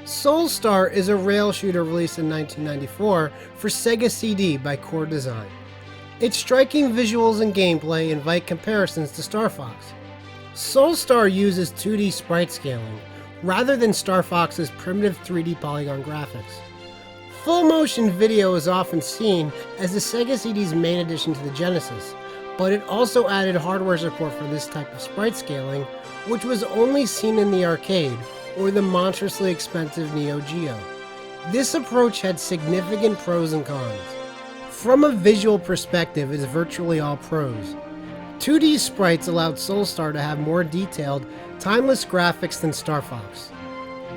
Soulstar is a rail shooter released in 1994 for Sega CD by Core Design. Its striking visuals and gameplay invite comparisons to Star Fox. Soulstar uses 2D sprite scaling, rather than Star Fox's primitive 3D polygon graphics. Full motion video is often seen as the Sega CD's main addition to the Genesis, but it also added hardware support for this type of sprite scaling, which was only seen in the arcade or the monstrously expensive Neo Geo. This approach had significant pros and cons. From a visual perspective, it is virtually all pros. 2D sprites allowed Soulstar to have more detailed, timeless graphics than Star Fox.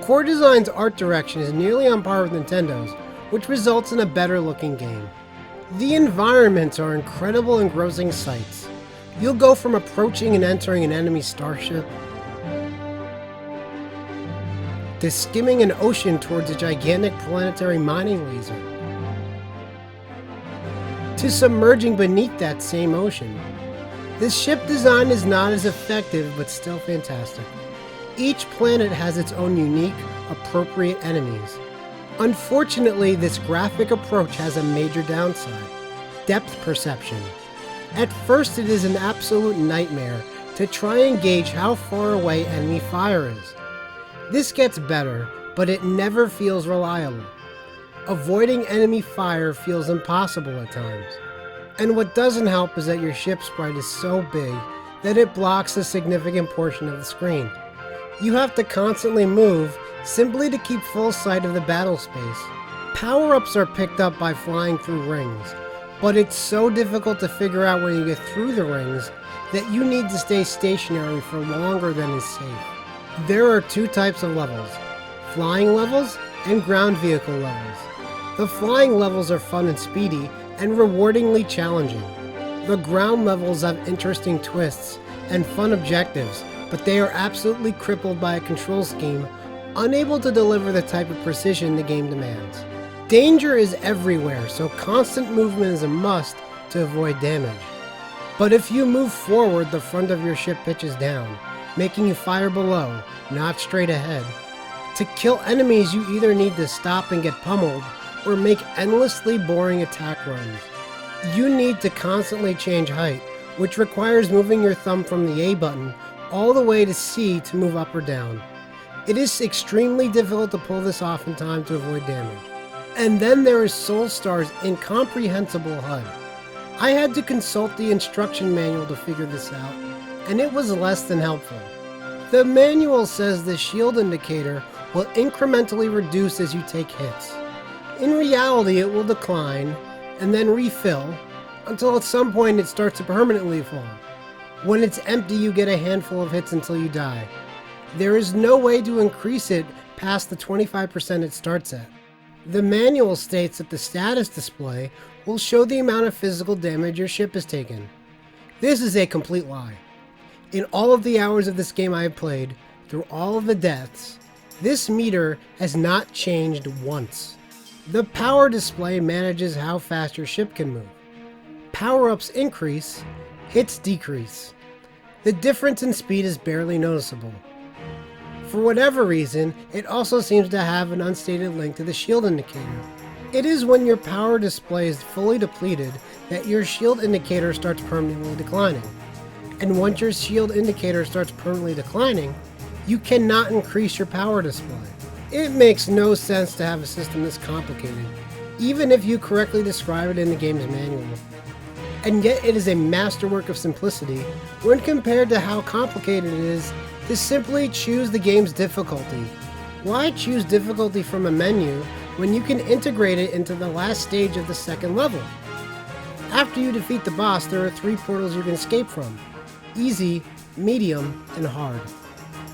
Core Design's art direction is nearly on par with Nintendo's, which results in a better looking game. The environments are incredible, engrossing sights. You'll go from approaching and entering an enemy starship to skimming an ocean towards a gigantic planetary mining laser, to submerging beneath that same ocean. The ship design is not as effective, but still fantastic. Each planet has its own unique, appropriate enemies. Unfortunately, this graphic approach has a major downside: depth perception. At first, it is an absolute nightmare to try and gauge how far away enemy fire is. This gets better, but it never feels reliable. Avoiding enemy fire feels impossible at times. And what doesn't help is that your ship sprite is so big that it blocks a significant portion of the screen. You have to constantly move simply to keep full sight of the battle space. Power-ups are picked up by flying through rings, but it's so difficult to figure out when you get through the rings that you need to stay stationary for longer than is safe. There are two types of levels: flying levels and ground vehicle levels. The flying levels are fun and speedy and rewardingly challenging. The ground levels have interesting twists and fun objectives, but they are absolutely crippled by a control scheme unable to deliver the type of precision the game demands. Danger is everywhere, so constant movement is a must to avoid damage. But if you move forward, the front of your ship pitches down, making you fire below, not straight ahead. To kill enemies, you either need to stop and get pummeled, or make endlessly boring attack runs. You need to constantly change height, which requires moving your thumb from the A button all the way to C to move up or down. It is extremely difficult to pull this off in time to avoid damage. And then there is Soulstar's incomprehensible HUD. I had to consult the instruction manual to figure this out, and it was less than helpful. The manual says the shield indicator will incrementally reduce as you take hits. In reality, it will decline and then refill until at some point it starts to permanently fall. When it's empty, you get a handful of hits until you die. There is no way to increase it past the 25% it starts at. The manual states that the status display will show the amount of physical damage your ship has taken. This is a complete lie. In all of the hours of this game I have played, through all of the deaths, this meter has not changed once. The power display manages how fast your ship can move. Power-ups increase, hits decrease. The difference in speed is barely noticeable. For whatever reason, it also seems to have an unstated link to the shield indicator. It is when your power display is fully depleted that your shield indicator starts permanently declining. And once your shield indicator starts permanently declining, you cannot increase your power display. It makes no sense to have a system this complicated, even if you correctly describe it in the game's manual. And yet it is a masterwork of simplicity when compared to how complicated it is to simply choose the game's difficulty. Why choose difficulty from a menu when you can integrate it into the last stage of the second level? After you defeat the boss, there are 3 portals you can escape from: easy, medium, and hard.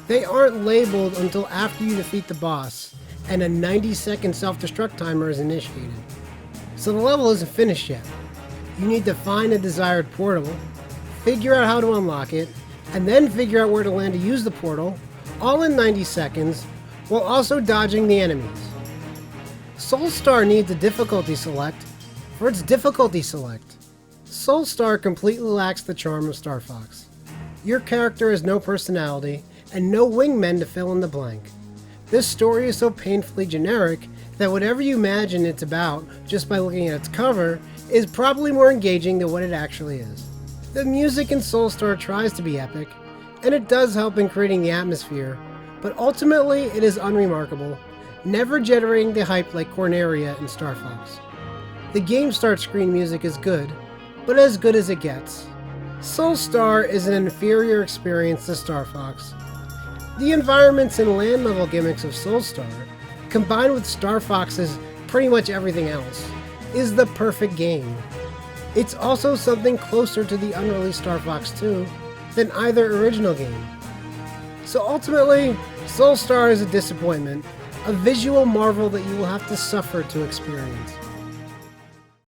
They aren't labeled until after you defeat the boss, and a 90-second self-destruct timer is initiated. So the level isn't finished yet. You need to find a desired portal, figure out how to unlock it, and then figure out where to land to use the portal, all in 90 seconds, while also dodging the enemies. Soulstar needs a difficulty select for its difficulty select. Soulstar completely lacks the charm of Star Fox. Your character has no personality, and no wingmen to fill in the blank. This story is so painfully generic that whatever you imagine it's about just by looking at its cover is probably more engaging than what it actually is. The music in Soulstar tries to be epic, and it does help in creating the atmosphere, but ultimately it is unremarkable, never generating the hype like Corneria and Star Fox. The game start screen music is good, but as good as it gets. Soulstar is an inferior experience to Star Fox. The environments and land level gimmicks of Soulstar, combined with Star Fox's pretty much everything else, is the perfect game. It's also something closer to the unreleased Star Fox 2 than either original game. So ultimately, Soulstar is a disappointment, a visual marvel that you will have to suffer to experience.